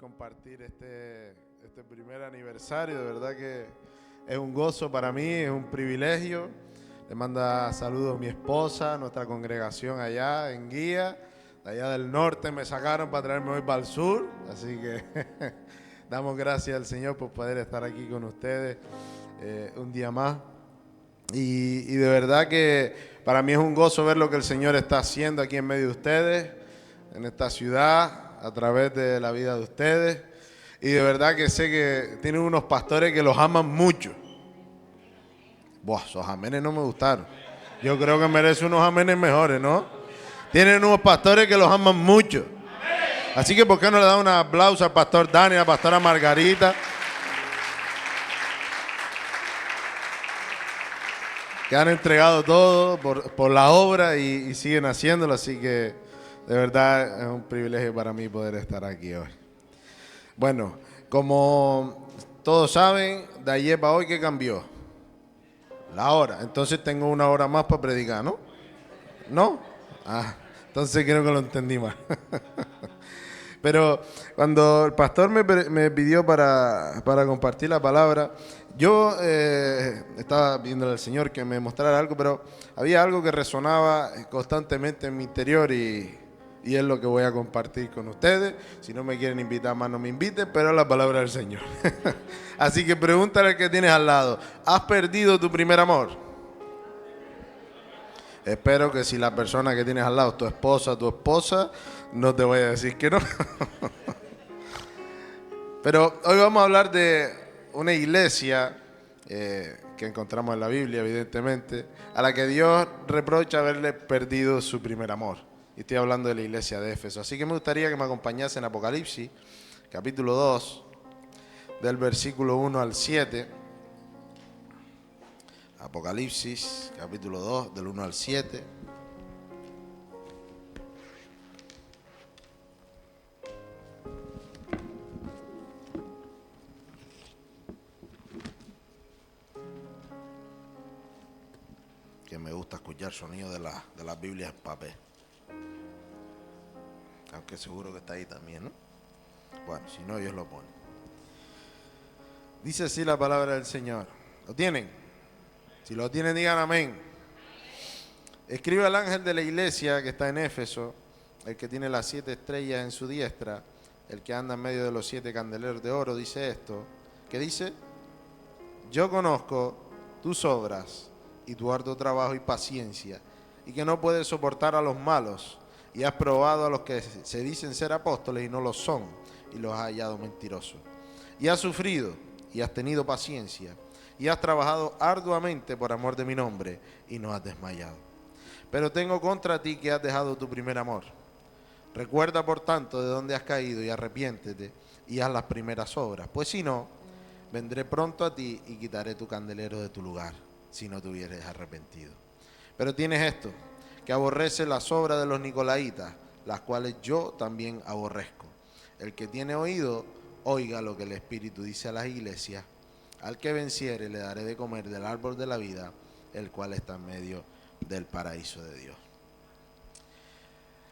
Compartir este primer aniversario, de verdad que es un gozo para mí, es un privilegio. Le manda saludos mi esposa, nuestra congregación allá en Guía, de allá del norte me sacaron para traerme hoy para el sur, así que damos gracias al Señor por poder estar aquí con ustedes un día más. Y de verdad que para mí es un gozo ver lo que el Señor está haciendo aquí en medio de ustedes, en esta ciudad, a través de la vida de ustedes. Y de verdad que sé que tienen unos pastores que los aman mucho. Buah, esos amenes no me gustaron. Yo creo que merece unos amenes mejores, ¿no? Tienen unos pastores que los aman mucho. Así que ¿por qué no le dan un aplauso al pastor Dani, a la pastora Margarita? Que han entregado todo por la obra y siguen haciéndolo, así que de verdad es un privilegio para mí poder estar aquí hoy. Bueno, como todos saben, de ayer para hoy, ¿qué cambió? La hora. Entonces tengo una hora más para predicar, ¿no? ¿No? Ah, entonces creo que lo entendí mal. Pero cuando el pastor me pidió para compartir la palabra, yo estaba pidiéndole al Señor que me mostrara algo, pero había algo que resonaba constantemente en mi interior y es lo que voy a compartir con ustedes. Si no me quieren invitar más, no me inviten, pero es la palabra del Señor. Así que pregúntale al que tienes al lado, ¿has perdido tu primer amor? Espero que si la persona que tienes al lado es tu esposa, no te voy a decir que no. Pero hoy vamos a hablar de una iglesia que encontramos en la Biblia, evidentemente, a la que Dios reprocha haberle perdido su primer amor. Y estoy hablando de la iglesia de Éfeso. Así que me gustaría que me acompañasen en Apocalipsis, capítulo 2, del versículo 1 al 7. Apocalipsis, capítulo 2, del 1 al 7. Que me gusta escuchar sonido de las Biblias en papel. Aunque seguro que está ahí también, ¿no? Bueno, si no, Dios lo pone. Dice así la palabra del Señor. ¿Lo tienen? Si lo tienen, digan amén. Escribe al ángel de la iglesia que está en Éfeso, el que tiene las 7 estrellas en su diestra, el que anda en medio de los 7 candeleros de oro, dice esto. ¿Qué dice? Yo conozco tus obras y tu arduo trabajo y paciencia, y que no puedes soportar a los malos, y has probado a los que se dicen ser apóstoles y no lo son, y los has hallado mentirosos. Y has sufrido, y has tenido paciencia, y has trabajado arduamente por amor de mi nombre, y no has desmayado. Pero tengo contra ti que has dejado tu primer amor. Recuerda, por tanto, de dónde has caído, y arrepiéntete, y haz las primeras obras. Pues si no, vendré pronto a ti y quitaré tu candelero de tu lugar, si no te hubieres arrepentido. Pero tienes esto, que aborrece las obras de los nicolaítas, las cuales yo también aborrezco. El que tiene oído, oiga lo que el Espíritu dice a las iglesias. Al que venciere le daré de comer del árbol de la vida, el cual está en medio del paraíso de Dios.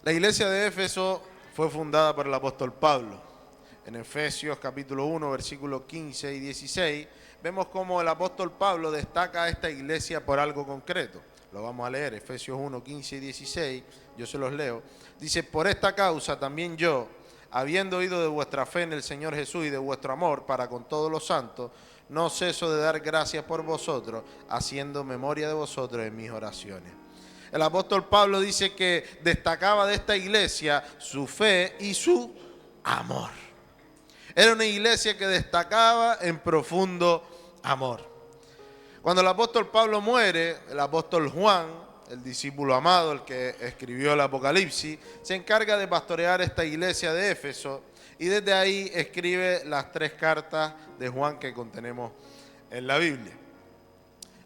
La iglesia de Éfeso fue fundada por el apóstol Pablo. En Efesios capítulo 1, versículos 15 y 16, vemos cómo el apóstol Pablo destaca a esta iglesia por algo concreto. Lo vamos a leer, Efesios 1, 15 y 16, yo se los leo. Dice, por esta causa también yo, habiendo oído de vuestra fe en el Señor Jesús y de vuestro amor para con todos los santos, no ceso de dar gracias por vosotros, haciendo memoria de vosotros en mis oraciones. El apóstol Pablo dice que destacaba de esta iglesia su fe y su amor. Era una iglesia que destacaba en profundo amor. Cuando el apóstol Pablo muere, el apóstol Juan el discípulo amado, el que escribió el Apocalipsis, se encarga de pastorear esta iglesia de Éfeso y desde ahí escribe las 3 cartas de Juan que contenemos en la Biblia.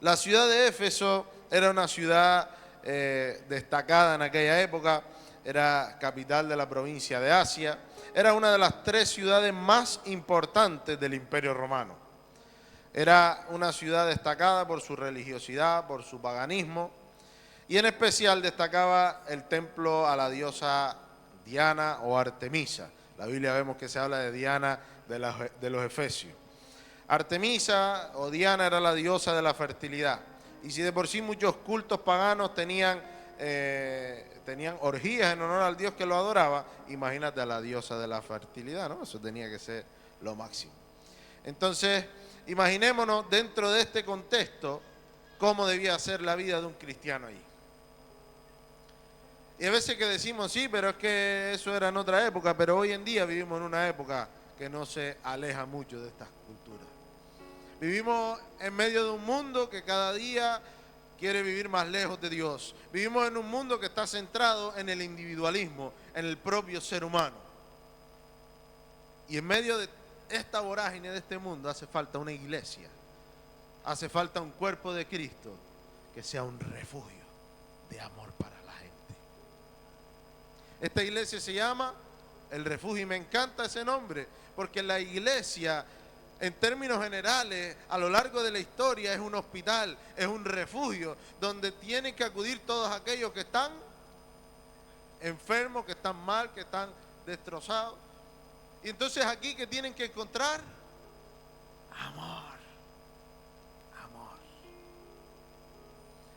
La ciudad de Éfeso era una ciudad destacada en aquella época, era capital de la provincia de Asia, era una de las 3 ciudades más importantes del Imperio Romano. Era una ciudad destacada por su religiosidad, por su paganismo, y en especial destacaba el templo a la diosa Diana o Artemisa. La Biblia vemos que se habla de Diana de los Efesios. Artemisa o Diana era la diosa de la fertilidad. Y si de por sí muchos cultos paganos tenían orgías en honor al dios que lo adoraba, imagínate a la diosa de la fertilidad, ¿no? Eso tenía que ser lo máximo. Entonces, imaginémonos dentro de este contexto cómo debía ser la vida de un cristiano allí. Y a veces que decimos, sí, pero es que eso era en otra época, pero hoy en día vivimos en una época que no se aleja mucho de estas culturas. Vivimos en medio de un mundo que cada día quiere vivir más lejos de Dios. Vivimos en un mundo que está centrado en el individualismo, en el propio ser humano. Y en medio de esta vorágine de este mundo hace falta una iglesia, hace falta un cuerpo de Cristo que sea un refugio de amor para la gente. Esta iglesia se llama El Refugio y me encanta ese nombre porque la iglesia, en términos generales, a lo largo de la historia es un hospital, es un refugio donde tienen que acudir todos aquellos que están enfermos, que están mal, que están destrozados. Y entonces aquí, ¿qué tienen que encontrar? Amor. Amor.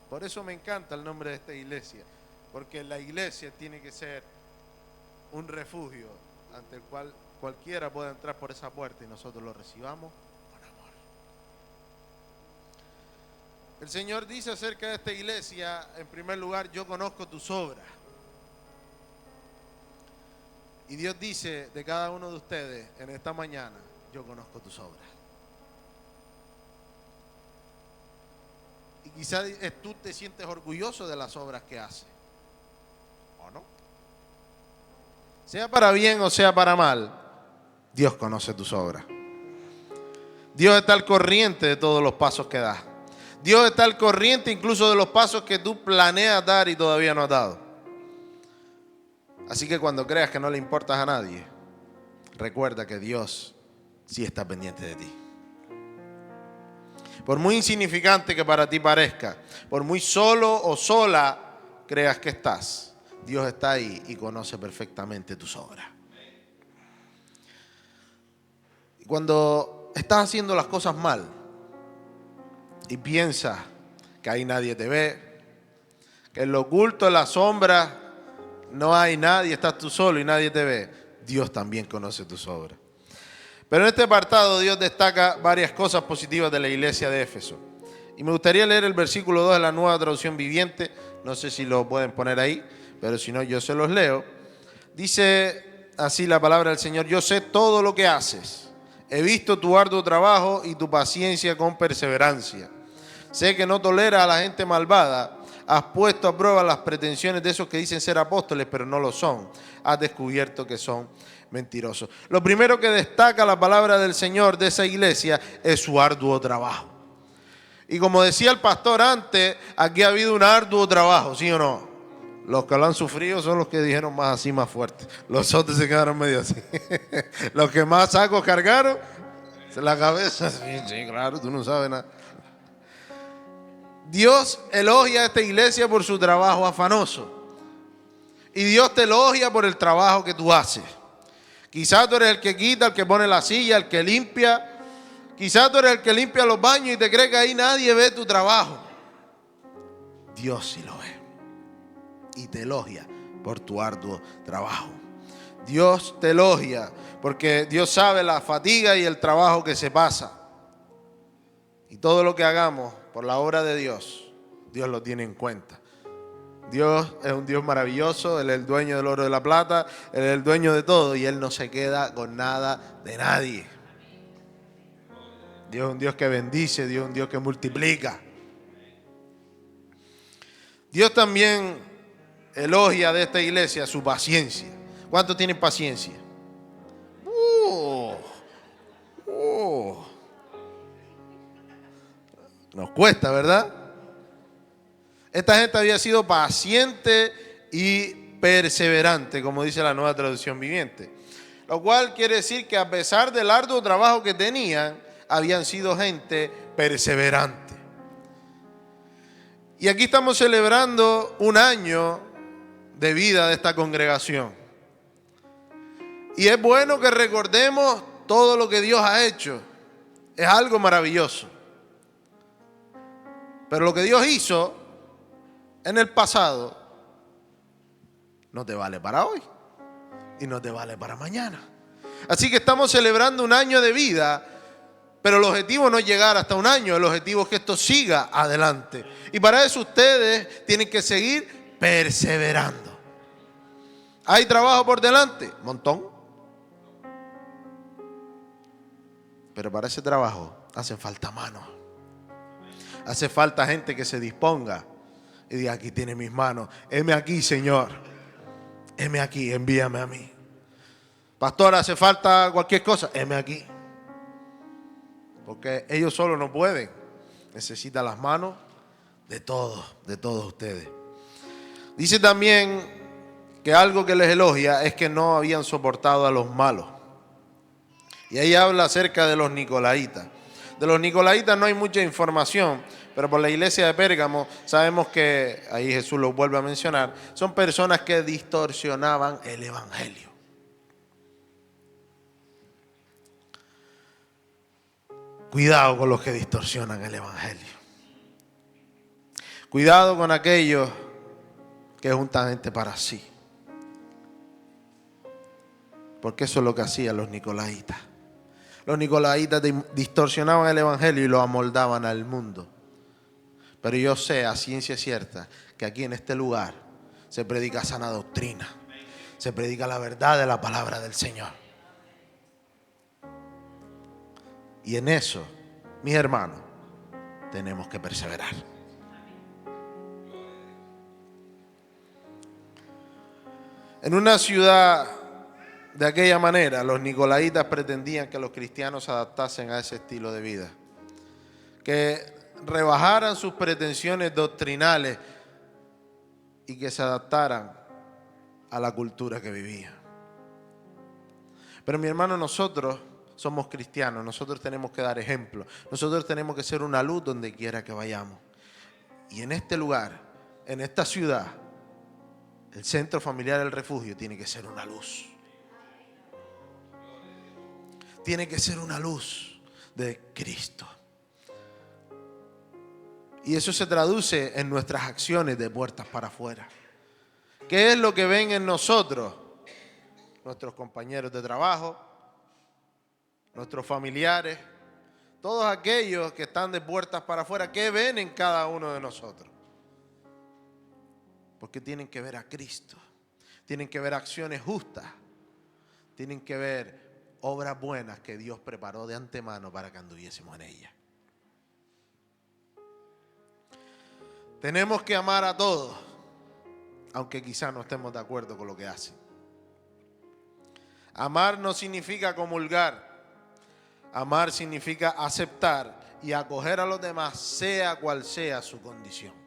Por eso me encanta el nombre de esta iglesia, porque la iglesia tiene que ser un refugio ante el cual cualquiera pueda entrar por esa puerta y nosotros lo recibamos con amor. El Señor dice acerca de esta iglesia, en primer lugar, yo conozco tus obras. Y Dios dice de cada uno de ustedes en esta mañana, yo conozco tus obras. Y quizás tú te sientes orgulloso de las obras que haces, ¿o no? Sea para bien o sea para mal, Dios conoce tus obras. Dios está al corriente de todos los pasos que das. Dios está al corriente incluso de los pasos que tú planeas dar y todavía no has dado. Así que cuando creas que no le importas a nadie, recuerda que Dios sí está pendiente de ti. Por muy insignificante que para ti parezca, por muy solo o sola creas que estás, Dios está ahí y conoce perfectamente tus obras. Y cuando estás haciendo las cosas mal y piensas que ahí nadie te ve, que en lo oculto, en la sombra, no hay nadie, estás tú solo y nadie te ve, Dios también conoce tus obras. Pero en este apartado Dios destaca varias cosas positivas de la iglesia de Éfeso. Y me gustaría leer el versículo 2 de la Nueva Traducción Viviente. No sé si lo pueden poner ahí, pero si no yo se los leo. Dice así la palabra del Señor: yo sé todo lo que haces. He visto tu arduo trabajo y tu paciencia con perseverancia. Sé que no toleras a la gente malvada. Has puesto a prueba las pretensiones de esos que dicen ser apóstoles, pero no lo son. Has descubierto que son mentirosos. Lo primero que destaca la palabra del Señor de esa iglesia es su arduo trabajo. Y como decía el pastor antes, aquí ha habido un arduo trabajo, ¿sí o no? Los que lo han sufrido son los que dijeron más así, más fuerte. Los otros se quedaron medio así. Los que más sacos cargaron, la cabeza, sí, claro, tú no sabes nada. Dios elogia a esta iglesia por su trabajo afanoso. Y Dios te elogia por el trabajo que tú haces. Quizás tú eres el que quita, el que pone la silla, el que limpia. Quizás tú eres el que limpia los baños y te cree que ahí nadie ve tu trabajo. Dios sí lo ve. Y te elogia por tu arduo trabajo. Dios te elogia porque Dios sabe la fatiga y el trabajo que se pasa. Y todo lo que hagamos por la obra de Dios, Dios lo tiene en cuenta. Dios es un Dios maravilloso, Él es el dueño del oro y de la plata, Él es el dueño de todo y Él no se queda con nada de nadie. Dios es un Dios que bendice, Dios es un Dios que multiplica. Dios también elogia de esta iglesia su paciencia. ¿Cuántos tienen paciencia? Nos cuesta, ¿verdad? Esta gente había sido paciente y perseverante, como dice la Nueva Traducción Viviente. Lo cual quiere decir que a pesar del arduo trabajo que tenían, habían sido gente perseverante. Y aquí estamos celebrando un año de vida de esta congregación. Y es bueno que recordemos todo lo que Dios ha hecho. Es algo maravilloso. Pero lo que Dios hizo en el pasado no te vale para hoy y no te vale para mañana. Así que estamos celebrando un año de vida, pero el objetivo no es llegar hasta un año, el objetivo es que esto siga adelante. Y para eso ustedes tienen que seguir perseverando. ¿Hay trabajo por delante? Montón. Pero para ese trabajo hacen falta manos. Hace falta gente que se disponga y diga, aquí tiene mis manos. Heme aquí, Señor. Heme aquí, envíame a mí. Pastor, hace falta cualquier cosa. Heme aquí. Porque ellos solos no pueden. Necesitan las manos de todos ustedes. Dice también que algo que les elogia es que no habían soportado a los malos. Y ahí habla acerca de los nicolaitas. De los nicolaitas no hay mucha información, pero por la iglesia de Pérgamo sabemos que, ahí Jesús lo vuelve a mencionar, son personas que distorsionaban el evangelio. Cuidado con los que distorsionan el evangelio. Cuidado con aquellos que juntan gente para sí. Porque eso es lo que hacían los nicolaitas. Los nicolaitas distorsionaban el evangelio y lo amoldaban al mundo. Pero yo sé a ciencia cierta que aquí en este lugar se predica sana doctrina. Se predica la verdad de la palabra del Señor. Y en eso, mis hermanos, tenemos que perseverar. En una ciudad de aquella manera, los nicolaitas pretendían que los cristianos se adaptasen a ese estilo de vida, que rebajaran sus pretensiones doctrinales y que se adaptaran a la cultura que vivían. Pero mi hermano, nosotros somos cristianos, nosotros tenemos que dar ejemplo, nosotros tenemos que ser una luz donde quiera que vayamos. Y en este lugar, en esta ciudad, el Centro Familiar del Refugio tiene que ser una luz. Tiene que ser una luz de Cristo. Y eso se traduce en nuestras acciones de puertas para afuera. ¿Qué es lo que ven en nosotros? Nuestros compañeros de trabajo, nuestros familiares, todos aquellos que están de puertas para afuera, ¿qué ven en cada uno de nosotros? Porque tienen que ver a Cristo, tienen que ver acciones justas, tienen que ver obras buenas que Dios preparó de antemano para que anduviésemos en ellas. Tenemos que amar a todos, aunque quizás no estemos de acuerdo con lo que hacen. Amar no significa comulgar. Amar significa aceptar y acoger a los demás, sea cual sea su condición.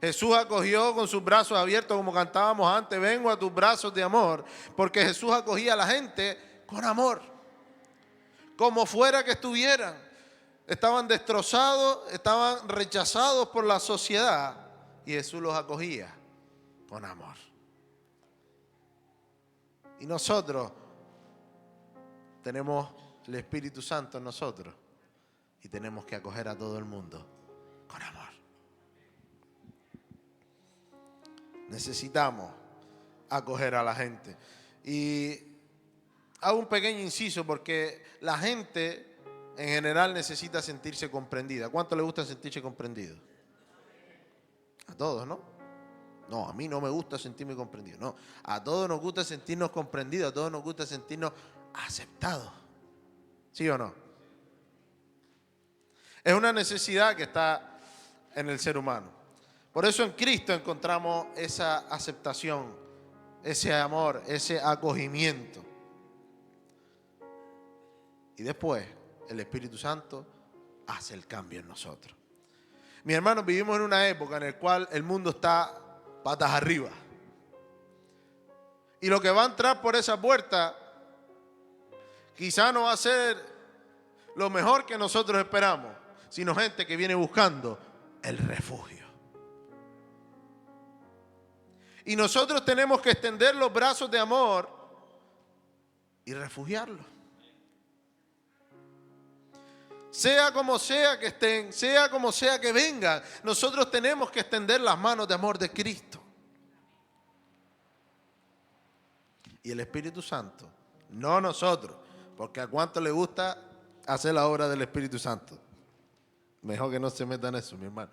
Jesús acogió con sus brazos abiertos, como cantábamos antes, vengo a tus brazos de amor, porque Jesús acogía a la gente con amor, como fuera que estuvieran. Estaban destrozados, estaban rechazados por la sociedad y Jesús los acogía con amor. Y nosotros tenemos el Espíritu Santo en nosotros y tenemos que acoger a todo el mundo con amor. Necesitamos acoger a la gente. Y hago un pequeño inciso porque la gente en general necesita sentirse comprendida. ¿Cuánto le gusta sentirse comprendido? A todos, ¿no? No, a mí no me gusta sentirme comprendido. No, a todos nos gusta sentirnos comprendidos, a todos nos gusta sentirnos aceptados. ¿Sí o no? Es una necesidad que está en el ser humano. Por eso en Cristo encontramos esa aceptación, ese amor, ese acogimiento. Y después el Espíritu Santo hace el cambio en nosotros. Mis hermanos, vivimos en una época en la cual el mundo está patas arriba. Y lo que va a entrar por esa puerta quizá no va a ser lo mejor que nosotros esperamos, sino gente que viene buscando el refugio. Y nosotros tenemos que extender los brazos de amor y refugiarlos. Sea como sea que estén, sea como sea que vengan, nosotros tenemos que extender las manos de amor de Cristo. Y el Espíritu Santo, no nosotros, porque a cuánto le gusta hacer la obra del Espíritu Santo. Mejor que no se metan en eso, mi hermano.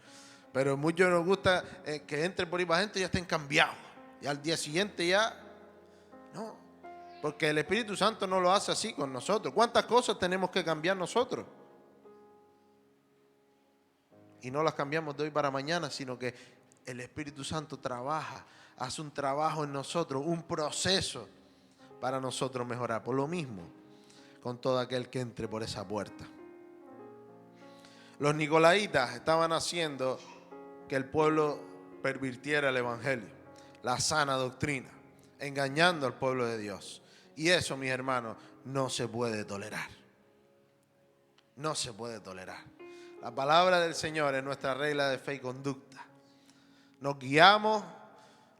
Pero a muchos nos gusta que entre por ahí para adentro y ya estén cambiados. Y al día siguiente ya, no. Porque el Espíritu Santo no lo hace así con nosotros. ¿Cuántas cosas tenemos que cambiar nosotros? Y no las cambiamos de hoy para mañana, sino que el Espíritu Santo trabaja, hace un trabajo en nosotros, un proceso para nosotros mejorar. Por lo mismo, con todo aquel que entre por esa puerta. Los nicolaitas estaban haciendo que el pueblo pervirtiera el evangelio, la sana doctrina, engañando al pueblo de Dios. Y eso, mis hermanos, no se puede tolerar. No se puede tolerar. La palabra del Señor es nuestra regla de fe y conducta. Nos guiamos,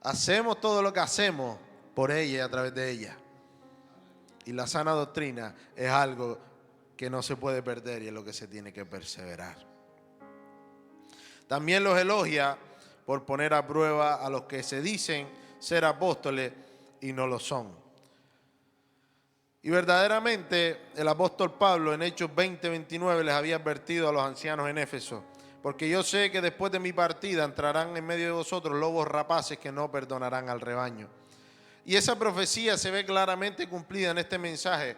hacemos todo lo que hacemos por ella y a través de ella. Y la sana doctrina es algo que no se puede perder y es lo que se tiene que perseverar. También los elogia por poner a prueba a los que se dicen ser apóstoles y no lo son. Y verdaderamente el apóstol Pablo en Hechos 20:29 les había advertido a los ancianos en Éfeso: porque yo sé que después de mi partida entrarán en medio de vosotros lobos rapaces que no perdonarán al rebaño. Y esa profecía se ve claramente cumplida en este mensaje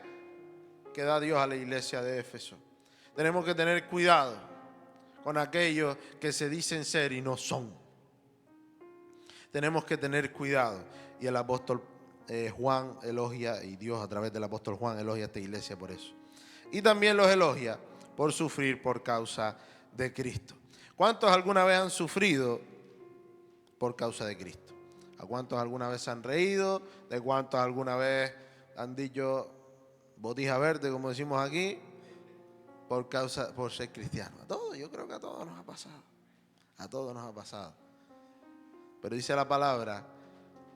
que da Dios a la iglesia de Éfeso. Tenemos que tener cuidado con aquellos que se dicen ser y no son. Tenemos que tener cuidado. Y el apóstol Juan elogia, y Dios a través del apóstol Juan elogia a esta iglesia por eso. Y también los elogia por sufrir por causa de Cristo. ¿Cuántos alguna vez han sufrido por causa de Cristo? ¿A cuántos alguna vez se han reído? ¿De cuántos alguna vez han dicho botija verde, como decimos aquí, por ser cristiano? A todos, yo creo que a todos nos ha pasado. A todos nos ha pasado. Pero dice la palabra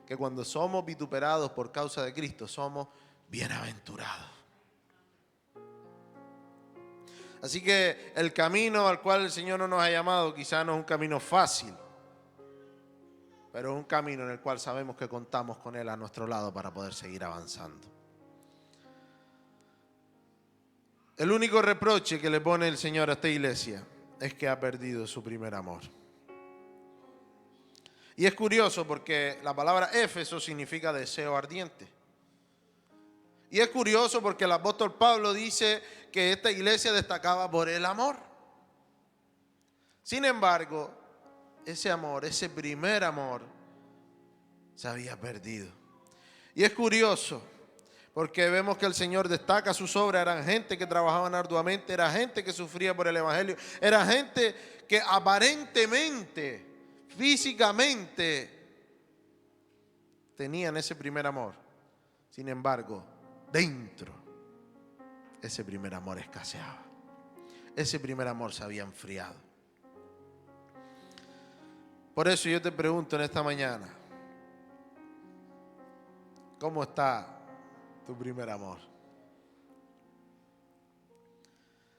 que cuando somos vituperados por causa de Cristo, somos bienaventurados. Así que el camino al cual el Señor no nos ha llamado quizás no es un camino fácil, pero es un camino en el cual sabemos que contamos con Él a nuestro lado para poder seguir avanzando. El único reproche que le pone el Señor a esta iglesia es que ha perdido su primer amor. Y es curioso porque la palabra Éfeso significa deseo ardiente. Y es curioso porque el apóstol Pablo dice que esta iglesia destacaba por el amor. Sin embargo, ese amor, ese primer amor, se había perdido. Y es curioso porque vemos que el Señor destaca sus obras. Eran gente que trabajaban arduamente, era gente que sufría por el evangelio, era gente que aparentemente, físicamente, tenían ese primer amor. Sin embargo, dentro, ese primer amor escaseaba. Ese primer amor se había enfriado. Por eso yo te pregunto en esta mañana, ¿cómo está tu primer amor?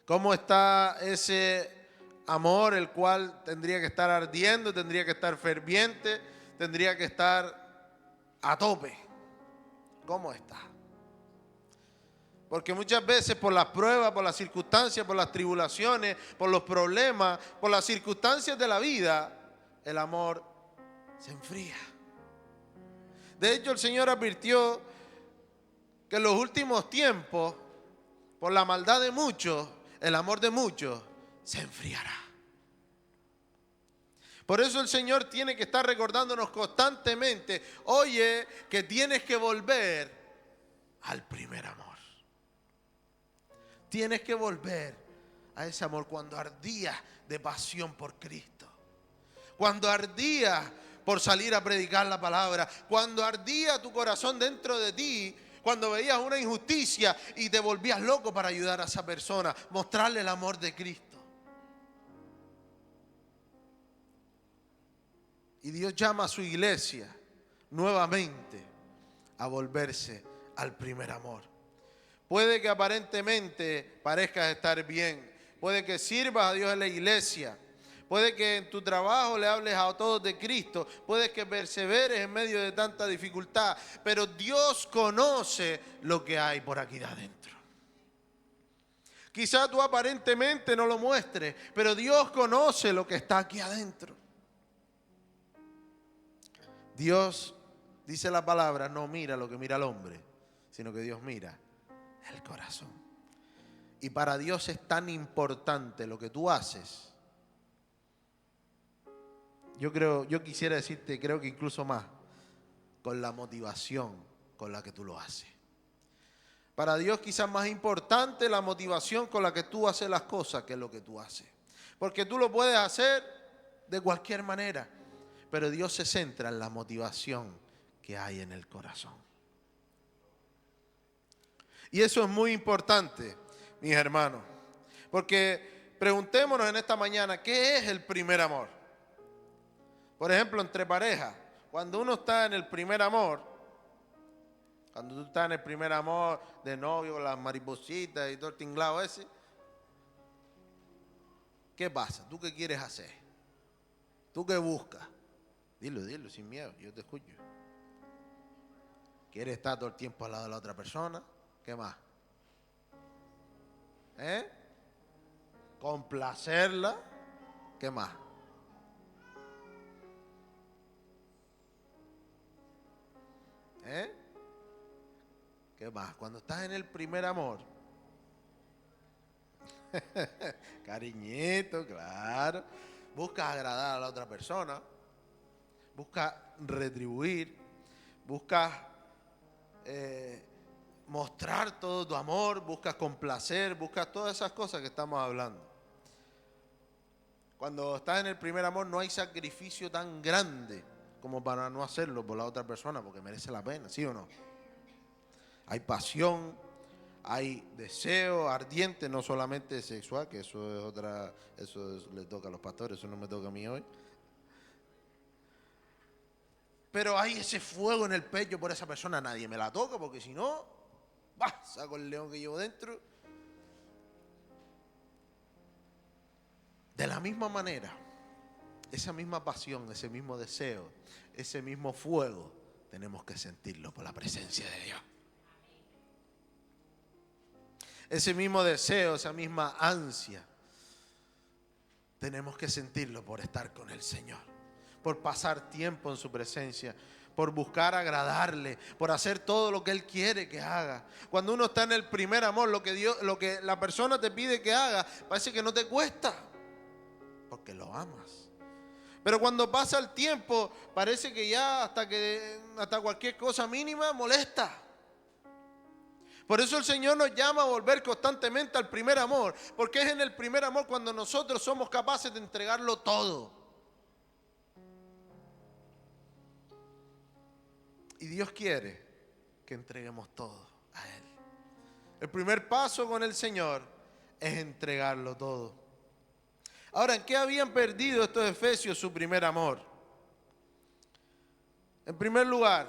¿Cómo está ese amor el cual tendría que estar ardiendo, tendría que estar ferviente, tendría que estar a tope? ¿Cómo está? Porque muchas veces por las pruebas, por las circunstancias, por las tribulaciones, por los problemas, por las circunstancias de la vida, el amor se enfría. De hecho, el Señor advirtió que en los últimos tiempos, por la maldad de muchos, el amor de muchos se enfriará. Por eso el Señor tiene que estar recordándonos constantemente, oye, que tienes que volver al primer amor. Tienes que volver a ese amor cuando ardías de pasión por Cristo. Cuando ardías por salir a predicar la palabra. Cuando ardía tu corazón dentro de ti. Cuando veías una injusticia y te volvías loco para ayudar a esa persona. Mostrarle el amor de Cristo. Y Dios llama a su iglesia nuevamente a volverse al primer amor. Puede que aparentemente parezcas estar bien. Puede que sirvas a Dios en la iglesia. Puede que en tu trabajo le hables a todos de Cristo. Puede que perseveres en medio de tanta dificultad. Pero Dios conoce lo que hay por aquí de adentro. Quizá tú aparentemente no lo muestres, pero Dios conoce lo que está aquí adentro. Dios, dice la palabra, no mira lo que mira el hombre, sino que Dios mira el corazón. Y para Dios es tan importante lo que tú haces. Yo quisiera decirte, creo que incluso más, con la motivación con la que tú lo haces. Para Dios quizás más importante la motivación con la que tú haces las cosas que lo que tú haces. Porque tú lo puedes hacer de cualquier manera, pero Dios se centra en la motivación que hay en el corazón. Y eso es muy importante, mis hermanos. Porque preguntémonos en esta mañana, ¿qué es el primer amor? Por ejemplo, entre parejas, cuando uno está en el primer amor, cuando tú estás en el primer amor de novio, con las maripositas y todo el tinglado ese, ¿qué pasa? ¿Tú qué quieres hacer? ¿Tú qué buscas? Dilo, sin miedo, yo te escucho. ¿Quieres estar todo el tiempo al lado de la otra persona? ¿Qué más? Complacerla. ¿Qué más? ¿Qué más? Cuando estás en el primer amor, cariñito, claro, buscas agradar a la otra persona, buscas retribuir, buscas mostrar todo tu amor, buscas complacer, buscas todas esas cosas que estamos hablando. Cuando estás en el primer amor no hay sacrificio tan grande como para no hacerlo por la otra persona, porque merece la pena, ¿sí o no? Hay pasión, hay deseo ardiente, no solamente sexual, que eso le toca a los pastores, eso no me toca a mí hoy. Pero hay ese fuego en el pecho por esa persona, nadie me la toca, porque si no, saco el león que llevo dentro. De la misma manera, esa misma pasión, ese mismo deseo, ese mismo fuego, tenemos que sentirlo por la presencia de Dios. Ese mismo deseo, esa misma ansia, tenemos que sentirlo por estar con el Señor, por pasar tiempo en su presencia, por buscar agradarle, por hacer todo lo que Él quiere que haga. Cuando uno está en el primer amor, lo que la persona te pide que haga, parece que no te cuesta, porque lo amas. Pero cuando pasa el tiempo, parece que ya hasta cualquier cosa mínima molesta. Por eso el Señor nos llama a volver constantemente al primer amor, porque es en el primer amor cuando nosotros somos capaces de entregarlo todo. Y Dios quiere que entreguemos todo a Él. El primer paso con el Señor es entregarlo todo. Ahora, ¿en qué habían perdido estos efesios su primer amor? En primer lugar,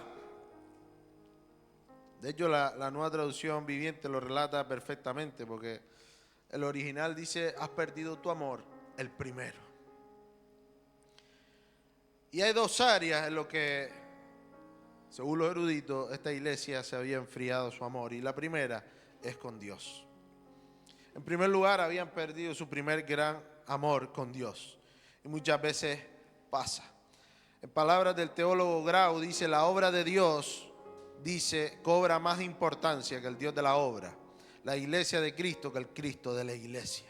de hecho la nueva traducción viviente lo relata perfectamente, porque el original dice, has perdido tu amor, el primero. Y hay dos áreas en lo que, según los eruditos, esta iglesia se había enfriado su amor. Y la primera es con Dios. En primer lugar, habían perdido su primer gran amor con Dios. Y muchas veces pasa. En palabras del teólogo Grau, dice, la obra de Dios, cobra más importancia que el Dios de la obra. La iglesia de Cristo que el Cristo de la iglesia.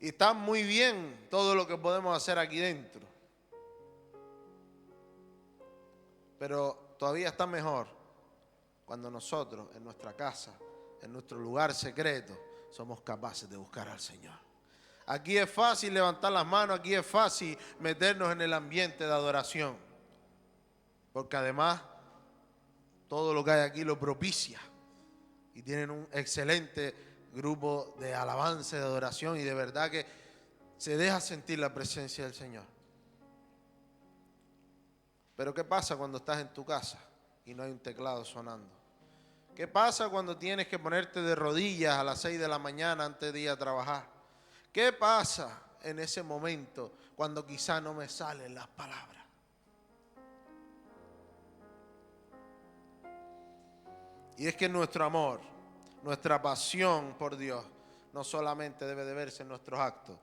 Y está muy bien todo lo que podemos hacer aquí dentro. Pero todavía está mejor cuando nosotros en nuestra casa, en nuestro lugar secreto, somos capaces de buscar al Señor. Aquí es fácil levantar las manos, aquí es fácil meternos en el ambiente de adoración. Porque además todo lo que hay aquí lo propicia. Y tienen un excelente grupo de alabanza y de adoración y de verdad que se deja sentir la presencia del Señor. Pero ¿qué pasa cuando estás en tu casa y no hay un teclado sonando? ¿Qué pasa cuando tienes que ponerte de rodillas a las 6 de la mañana antes de ir a trabajar? ¿Qué pasa en ese momento cuando quizá no me salen las palabras? Y es que nuestro amor, nuestra pasión por Dios, no solamente debe de verse en nuestros actos,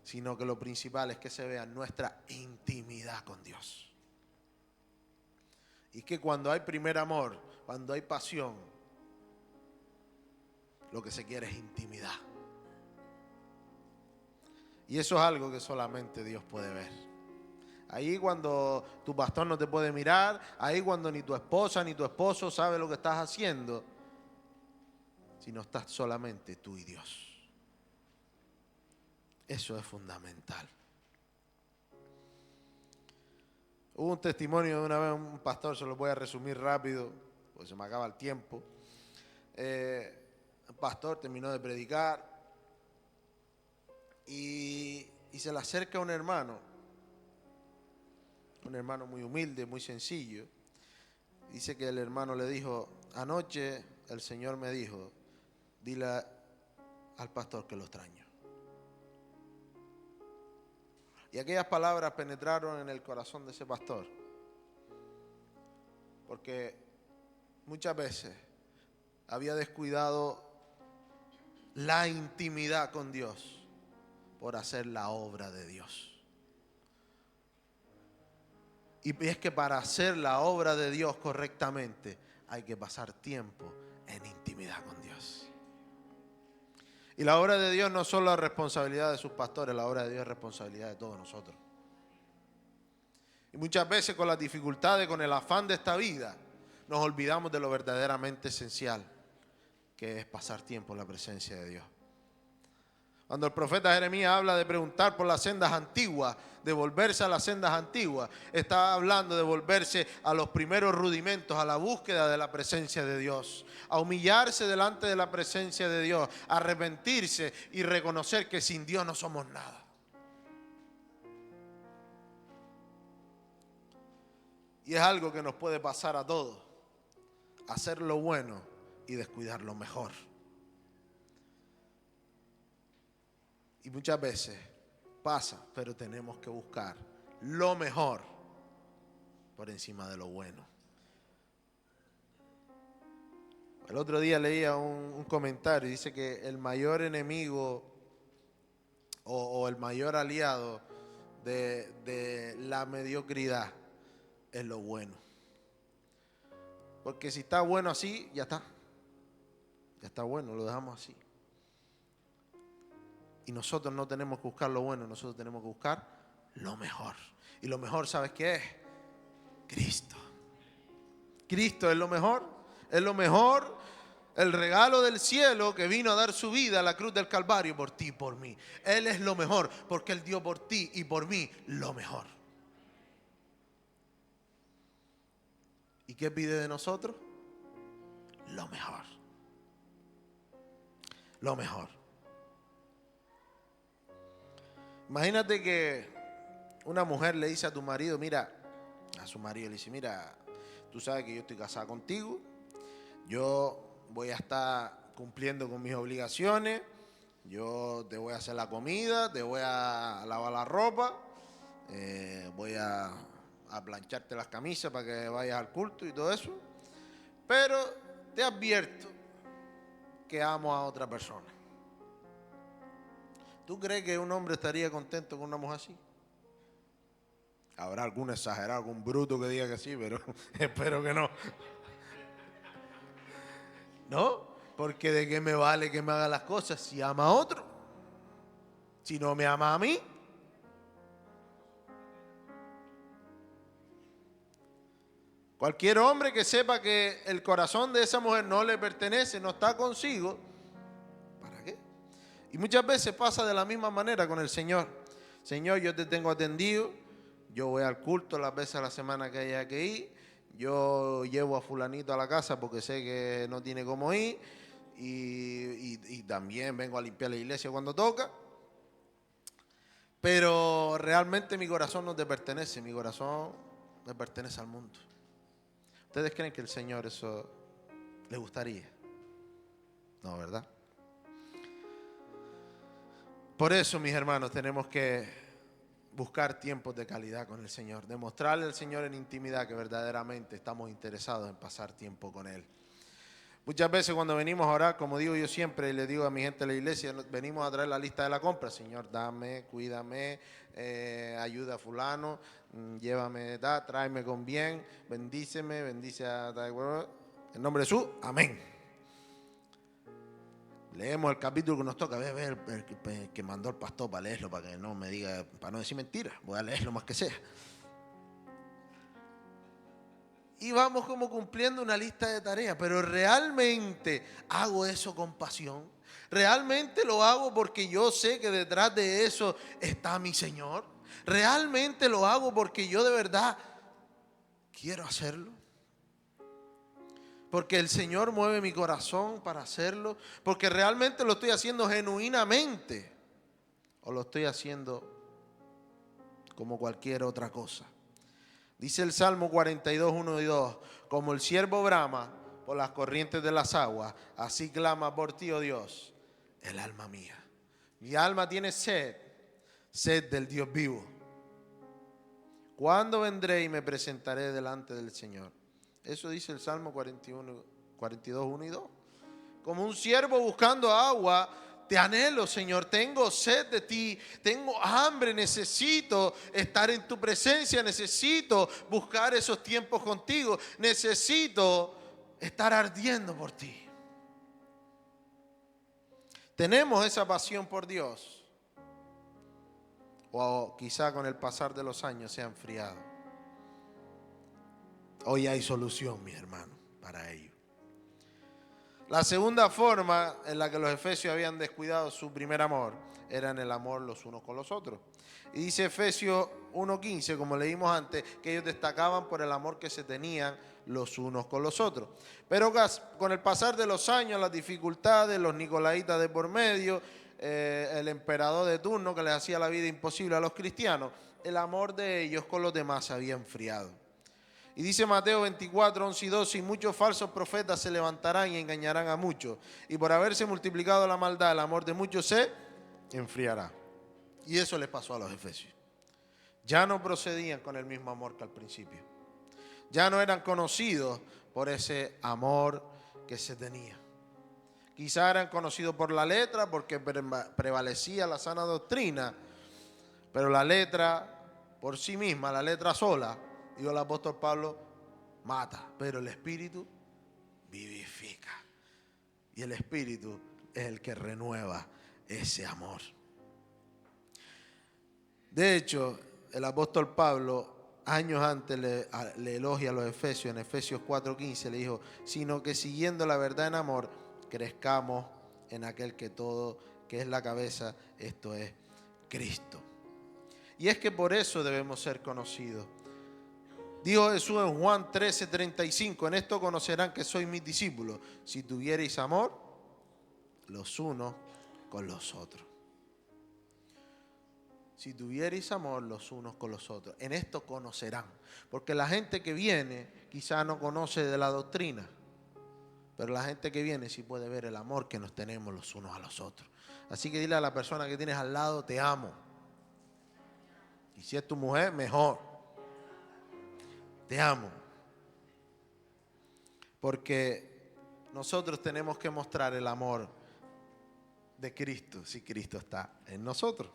sino que lo principal es que se vea nuestra intimidad con Dios. Y que cuando hay primer amor, cuando hay pasión, lo que se quiere es intimidad. Y eso es algo que solamente Dios puede ver. Ahí cuando tu pastor no te puede mirar, ahí cuando ni tu esposa ni tu esposo sabe lo que estás haciendo, sino estás solamente tú y Dios. Eso es fundamental. Hubo un testimonio de una vez, un pastor, se lo voy a resumir rápido, porque se me acaba el tiempo. El pastor terminó de predicar y se le acerca un hermano muy humilde, muy sencillo. Dice que el hermano le dijo: anoche el Señor me dijo, dile al pastor que lo extraño. Y aquellas palabras penetraron en el corazón de ese pastor. Porque muchas veces había descuidado la intimidad con Dios por hacer la obra de Dios. Y es que para hacer la obra de Dios correctamente hay que pasar tiempo en intimidad con Dios. Y la obra de Dios no es solo la responsabilidad de sus pastores, la obra de Dios es responsabilidad de todos nosotros. Y muchas veces con las dificultades, con el afán de esta vida, nos olvidamos de lo verdaderamente esencial, que es pasar tiempo en la presencia de Dios. Cuando el profeta Jeremías habla de preguntar por las sendas antiguas, de volverse a las sendas antiguas, está hablando de volverse a los primeros rudimentos, a la búsqueda de la presencia de Dios, a humillarse delante de la presencia de Dios, a arrepentirse y reconocer que sin Dios no somos nada. Y es algo que nos puede pasar a todos, hacer lo bueno y descuidar lo mejor. Y muchas veces pasa, pero tenemos que buscar lo mejor por encima de lo bueno. El otro día leía un comentario y dice que el mayor enemigo o el mayor aliado de la mediocridad es lo bueno. Porque si está bueno así, ya está. Ya está bueno, lo dejamos así. Y nosotros no tenemos que buscar lo bueno, nosotros tenemos que buscar lo mejor. Y lo mejor, ¿sabes qué es? Cristo. Cristo es lo mejor. Es lo mejor, el regalo del cielo que vino a dar su vida a la cruz del Calvario por ti y por mí. Él es lo mejor porque Él dio por ti y por mí lo mejor. ¿Y qué pide de nosotros? Lo mejor. Lo mejor. Imagínate que una mujer le dice a tu marido, a su marido le dice, mira, tú sabes que yo estoy casada contigo, yo voy a estar cumpliendo con mis obligaciones, yo te voy a hacer la comida, te voy a lavar la ropa, voy a plancharte las camisas para que vayas al culto y todo eso, pero te advierto que amo a otra persona. ¿Tú crees que un hombre estaría contento con una mujer así? Habrá algún exagerado, algún bruto que diga que sí, pero espero que no. ¿No? Porque de qué me vale que me haga las cosas si ama a otro. Si no me ama a mí. Cualquier hombre que sepa que el corazón de esa mujer no le pertenece, no está consigo, ¿para qué? Y muchas veces pasa de la misma manera con el Señor. Señor, yo te tengo atendido, yo voy al culto las veces a la semana que haya que ir, yo llevo a fulanito a la casa porque sé que no tiene cómo ir y también vengo a limpiar la iglesia cuando toca. Pero realmente mi corazón no te pertenece, mi corazón le pertenece al mundo. ¿Ustedes creen que el Señor eso le gustaría? No, ¿verdad? Por eso, mis hermanos, tenemos que buscar tiempos de calidad con el Señor, demostrarle al Señor en intimidad que verdaderamente estamos interesados en pasar tiempo con Él. Muchas veces cuando venimos a orar, como digo yo siempre y le digo a mi gente de la iglesia, venimos a traer la lista de la compra. Señor, dame, cuídame, ayuda a fulano, llévame, tráeme con bien, bendíceme, bendice a... En nombre de Jesús, amén. Leemos el capítulo que nos toca, ver el que mandó el pastor para leerlo, para que no me diga, para no decir mentiras, voy a leerlo más que sea. Y vamos como cumpliendo una lista de tareas, pero realmente hago eso con pasión. Realmente lo hago porque yo sé que detrás de eso está mi Señor. Realmente lo hago porque yo de verdad quiero hacerlo. Porque el Señor mueve mi corazón para hacerlo. Porque realmente lo estoy haciendo genuinamente. O lo estoy haciendo como cualquier otra cosa. Dice el Salmo 42, 1 y 2, como el ciervo brama por las corrientes de las aguas, así clama por ti, oh Dios, el alma mía. Mi alma tiene sed, sed del Dios vivo. ¿Cuándo vendré y me presentaré delante del Señor? Eso dice el Salmo 42, 1 y 2. Como un ciervo buscando agua, te anhelo, Señor, tengo sed de ti, tengo hambre, necesito estar en tu presencia, necesito buscar esos tiempos contigo, necesito estar ardiendo por ti. ¿Tenemos esa pasión por Dios? O quizá con el pasar de los años se ha enfriado. Hoy hay solución, mis hermanos, para ello. La segunda forma en la que los efesios habían descuidado su primer amor era en el amor los unos con los otros. Y dice Efesios 1:15, como leímos antes, que ellos destacaban por el amor que se tenían los unos con los otros. Pero con el pasar de los años, las dificultades, los nicolaitas de por medio, el emperador de turno que les hacía la vida imposible a los cristianos, el amor de ellos con los demás se había enfriado. Y dice Mateo 24, 11 y 12, y muchos falsos profetas se levantarán y engañarán a muchos. Y por haberse multiplicado la maldad, el amor de muchos se enfriará. Y eso les pasó a los efesios. Ya no procedían con el mismo amor que al principio. Ya no eran conocidos por ese amor que se tenía. Quizá eran conocidos por la letra, porque prevalecía la sana doctrina. Pero la letra por sí misma, la letra sola, dijo el apóstol Pablo, mata, pero el Espíritu vivifica. Y el Espíritu es el que renueva ese amor. De hecho, el apóstol Pablo, años antes le elogia a los efesios, en Efesios 4:15 le dijo, sino que siguiendo la verdad en amor, crezcamos en aquel que todo, que es la cabeza, esto es Cristo. Y es que por eso debemos ser conocidos. Dijo Jesús en Juan 13:35, en esto conocerán que sois mis discípulos, si tuviereis amor los unos con los otros. Si tuviereis amor los unos con los otros, en esto conocerán. Porque la gente que viene quizá no conoce de la doctrina, pero la gente que viene sí puede ver el amor que nos tenemos los unos a los otros. Así que dile a la persona que tienes al lado, te amo. Y si es tu mujer, mejor. Te amo. Porque nosotros tenemos que mostrar el amor de Cristo si Cristo está en nosotros.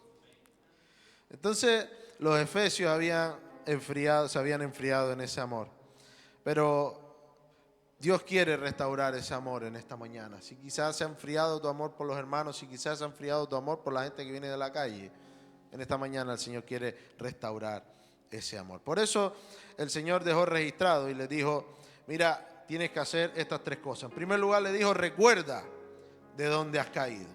Entonces los efesios se habían enfriado en ese amor. Pero Dios quiere restaurar ese amor en esta mañana. Si quizás se ha enfriado tu amor por los hermanos, si quizás se ha enfriado tu amor por la gente que viene de la calle, en esta mañana el Señor quiere restaurar ese amor. Por eso el Señor dejó registrado y le dijo, mira, tienes que hacer estas tres cosas. En primer lugar le dijo, recuerda de dónde has caído.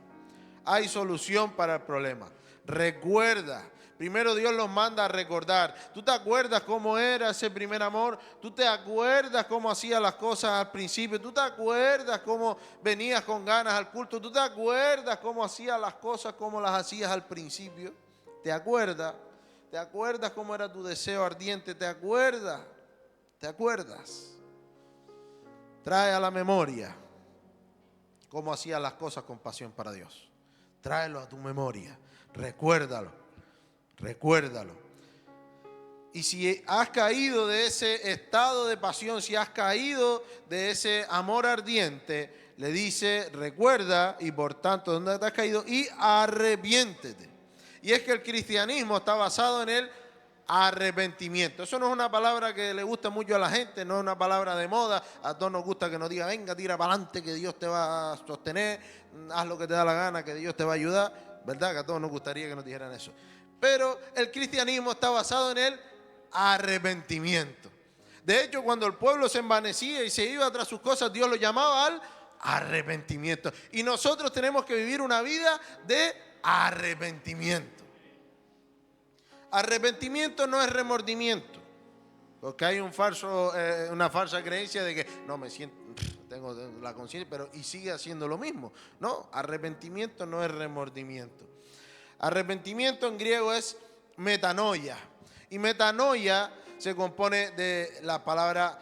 Hay solución para el problema. Recuerda. Primero Dios los manda a recordar. ¿Tú te acuerdas cómo era ese primer amor? ¿Tú te acuerdas cómo hacías las cosas al principio? ¿Tú te acuerdas cómo venías con ganas al culto? ¿Tú te acuerdas cómo hacías las cosas como las hacías al principio? ¿Te acuerdas? ¿Te acuerdas cómo era tu deseo ardiente? ¿Te acuerdas? ¿Te acuerdas? Trae a la memoria cómo hacías las cosas con pasión para Dios. Tráelo a tu memoria. Recuérdalo. Recuérdalo. Y si has caído de ese estado de pasión, si has caído de ese amor ardiente, le dice, recuerda y por tanto, ¿dónde te has caído? Y arrepiéntete. Y es que el cristianismo está basado en el arrepentimiento. Eso no es una palabra que le gusta mucho a la gente, no es una palabra de moda. A todos nos gusta que nos diga, venga, tira para adelante, que Dios te va a sostener, haz lo que te da la gana, que Dios te va a ayudar. ¿Verdad? Que a todos nos gustaría que nos dijeran eso. Pero el cristianismo está basado en el arrepentimiento. De hecho, cuando el pueblo se envanecía y se iba tras sus cosas, Dios lo llamaba al arrepentimiento. Y nosotros tenemos que vivir una vida de arrepentimiento. Arrepentimiento no es remordimiento. Porque hay una falsa creencia de que no me siento, tengo la conciencia, pero y sigue haciendo lo mismo. No, arrepentimiento no es remordimiento. Arrepentimiento en griego es metanoia. Y metanoia se compone de la palabra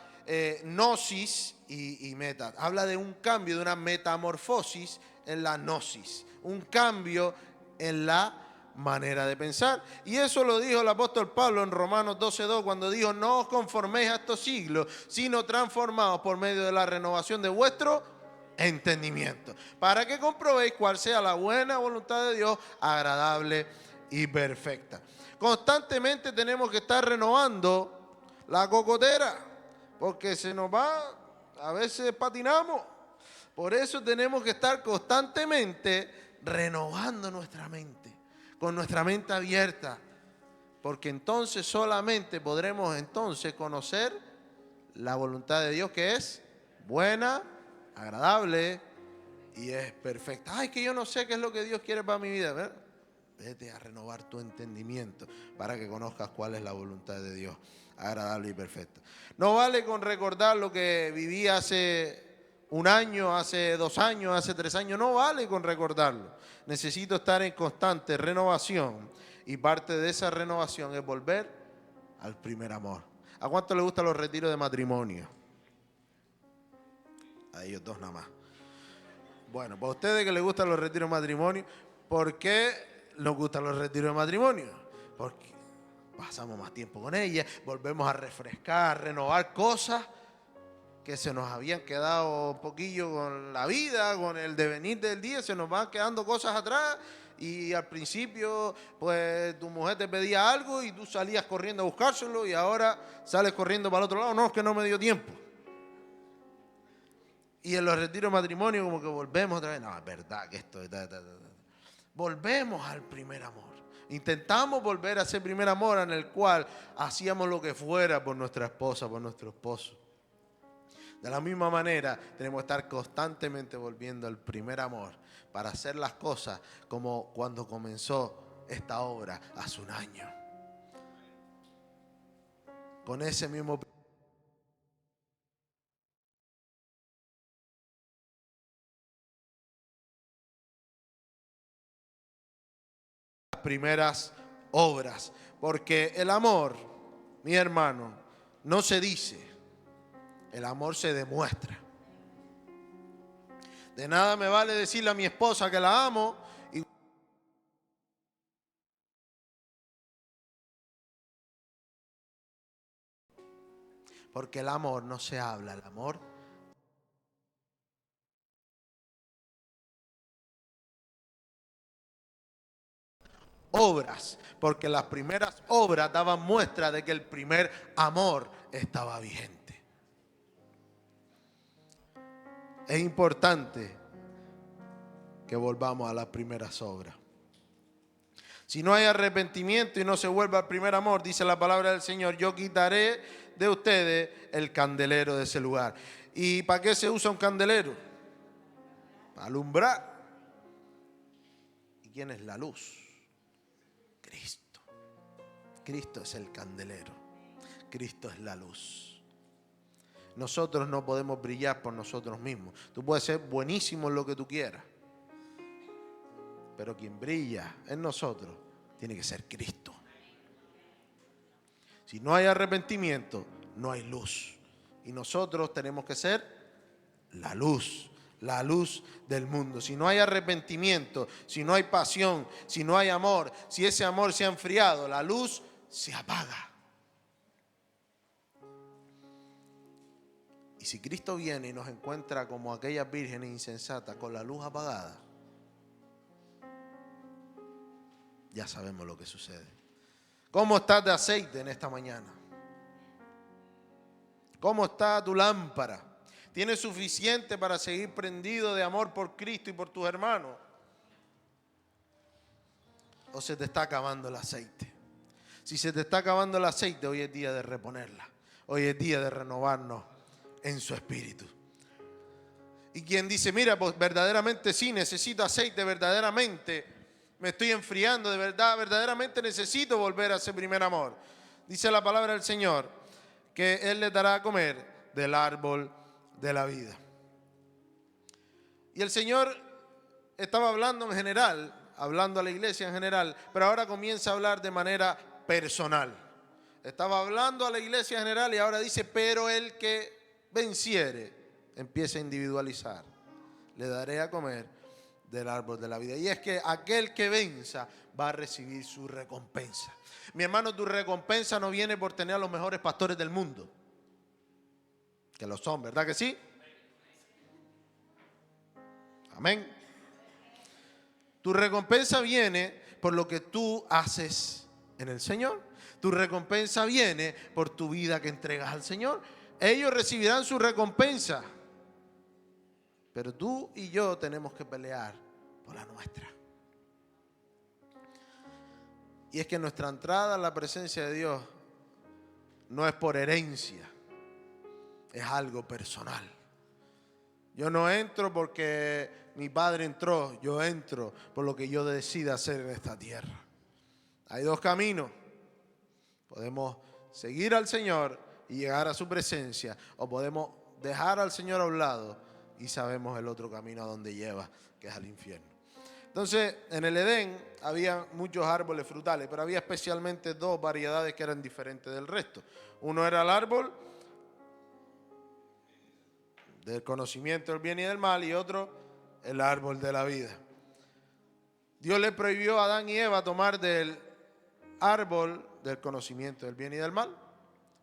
gnosis y meta. Habla de un cambio, de una metamorfosis en la gnosis. Un cambio en la manera de pensar. Y eso lo dijo el apóstol Pablo en Romanos 12:2 cuando dijo, no os conforméis a estos siglos, sino transformaos por medio de la renovación de vuestro entendimiento, para que comprobéis cuál sea la buena voluntad de Dios, agradable y perfecta. Constantemente tenemos que estar renovando la cocotera, porque se nos va, a veces patinamos. Por eso tenemos que estar constantemente renovando nuestra mente, con nuestra mente abierta, porque entonces solamente podremos entonces conocer la voluntad de Dios, que es buena, agradable y es perfecta. Ay, que yo no sé qué es lo que Dios quiere para mi vida. ¿Ver? Vete a renovar tu entendimiento para que conozcas cuál es la voluntad de Dios, agradable y perfecta. No vale con recordar lo que viví hace un año, hace 2 años, hace 3 años. No vale con recordarlo. Necesito estar en constante renovación y parte de esa renovación es volver al primer amor. ¿A cuánto les gustan los retiros de matrimonio? A ellos dos nada más. Bueno, para ustedes que les gustan los retiros de matrimonio, ¿por qué nos gustan los retiros de matrimonio? Porque pasamos más tiempo con ella, volvemos a refrescar, a renovar cosas que se nos habían quedado un poquillo con la vida, con el devenir del día, se nos van quedando cosas atrás. Y al principio, pues tu mujer te pedía algo y tú salías corriendo a buscárselo y ahora sales corriendo para el otro lado. No, es que no me dio tiempo. Y en los retiros de matrimonio como que volvemos otra vez. No, es verdad que esto es... Volvemos al primer amor. Intentamos volver a ese primer amor en el cual hacíamos lo que fuera por nuestra esposa, por nuestro esposo. De la misma manera, tenemos que estar constantemente volviendo al primer amor para hacer las cosas como cuando comenzó esta obra hace 1 año. Con ese mismo primeras obras, porque el amor, mi hermano, no se dice, el amor se demuestra. De nada me vale decirle a mi esposa que la amo y porque el amor no se habla, el amor obras, porque las primeras obras daban muestra de que el primer amor estaba vigente. es importante que volvamos a las primeras obras. Si no hay arrepentimiento y no se vuelve al primer amor, dice la palabra del Señor, yo quitaré de ustedes el candelero de ese lugar. ¿Y para qué se usa un candelero? Para alumbrar. ¿Y quién es la luz? Cristo. Cristo es el candelero. Cristo es la luz. Nosotros no podemos brillar por nosotros mismos. Tú puedes ser buenísimo en lo que tú quieras, pero quien brilla en nosotros tiene que ser Cristo. Si no hay arrepentimiento, no hay luz. Y nosotros tenemos que ser la luz del mundo. Si no hay arrepentimiento, si no hay pasión, si no hay amor, si ese amor se ha enfriado, la luz se apaga. Y si Cristo viene y nos encuentra como aquellas vírgenes insensatas con la luz apagada, ya sabemos lo que sucede. ¿Cómo estás de aceite en esta mañana? ¿Cómo está tu lámpara? ¿Tienes suficiente para seguir prendido de amor por Cristo y por tus hermanos? ¿O se te está acabando el aceite? Si se te está acabando el aceite, hoy es día de reponerla. Hoy es día de renovarnos en su espíritu. Y quien dice, mira, pues verdaderamente sí, necesito aceite, verdaderamente me estoy enfriando, de verdad, verdaderamente necesito volver a ese primer amor. Dice la palabra del Señor que Él les dará a comer del árbol de la vida. Y el Señor estaba hablando en general, hablando a la iglesia en general, pero ahora comienza a hablar de manera personal. Estaba hablando a la iglesia en general y ahora dice, pero el que venciere, empieza a individualizar, le daré a comer del árbol de la vida. Y es que aquel que venza va a recibir su recompensa. Mi hermano, tu recompensa no viene por tener a los mejores pastores del mundo, que lo son, ¿verdad que sí? Amén. Tu recompensa viene por lo que tú haces en el Señor. Tu recompensa viene por tu vida que entregas al Señor. Ellos recibirán su recompensa, pero tú y yo tenemos que pelear por la nuestra. Y es que nuestra entrada a la presencia de Dios no es por herencia, es algo personal. Yo no entro porque mi padre entró, yo entro por lo que yo decida hacer en esta tierra. Hay dos caminos. Podemos seguir al Señor y llegar a su presencia, o podemos dejar al Señor a un lado y sabemos el otro camino a donde lleva, que es al infierno. Entonces, en el Edén había muchos árboles frutales, pero había especialmente dos variedades que eran diferentes del resto. Uno era el árbol del conocimiento del bien y del mal, y otro el árbol de la vida. Dios le prohibió a Adán y Eva tomar del árbol del conocimiento del bien y del mal,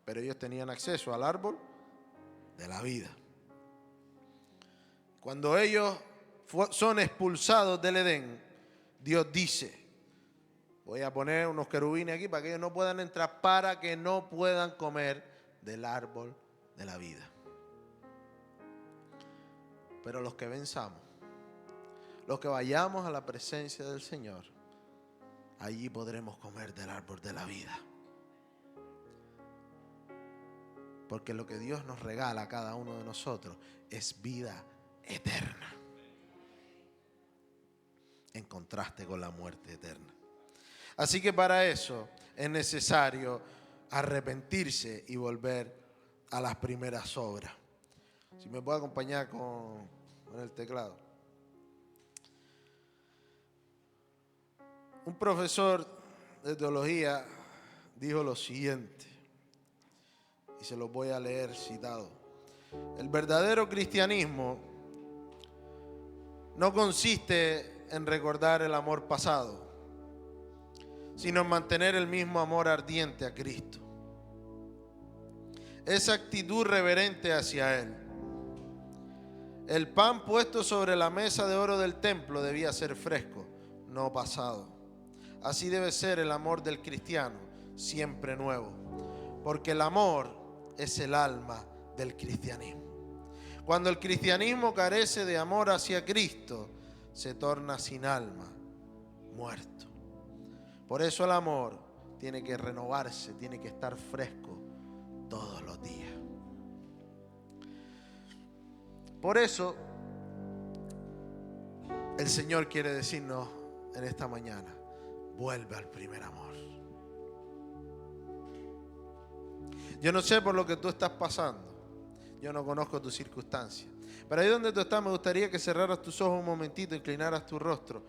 pero ellos tenían acceso al árbol de la vida. Cuando ellos son expulsados del Edén, Dios dice, voy a poner unos querubines aquí para que ellos no puedan entrar, para que no puedan comer del árbol de la vida. Pero los que venzamos, los que vayamos a la presencia del Señor, allí podremos comer del árbol de la vida. Porque lo que Dios nos regala a cada uno de nosotros es vida eterna, en contraste con la muerte eterna. Así que para eso es necesario arrepentirse y volver a las primeras obras. Si me puede acompañar con el teclado. Un profesor de teología dijo lo siguiente, y se lo voy a leer citado. El verdadero cristianismo no consiste en recordar el amor pasado, sino en mantener el mismo amor ardiente a Cristo. Esa actitud reverente hacia Él. El pan puesto sobre la mesa de oro del templo debía ser fresco, no pasado. Así debe ser el amor del cristiano, siempre nuevo, porque el amor es el alma del cristianismo. Cuando el cristianismo carece de amor hacia Cristo, se torna sin alma, muerto. Por eso el amor tiene que renovarse, tiene que estar fresco todos los días. Por eso el Señor quiere decirnos en esta mañana: vuelve al primer amor. Yo no sé por lo que tú estás pasando, yo no conozco tus circunstancias, pero ahí donde tú estás me gustaría que cerraras tus ojos un momentito, inclinaras tu rostro.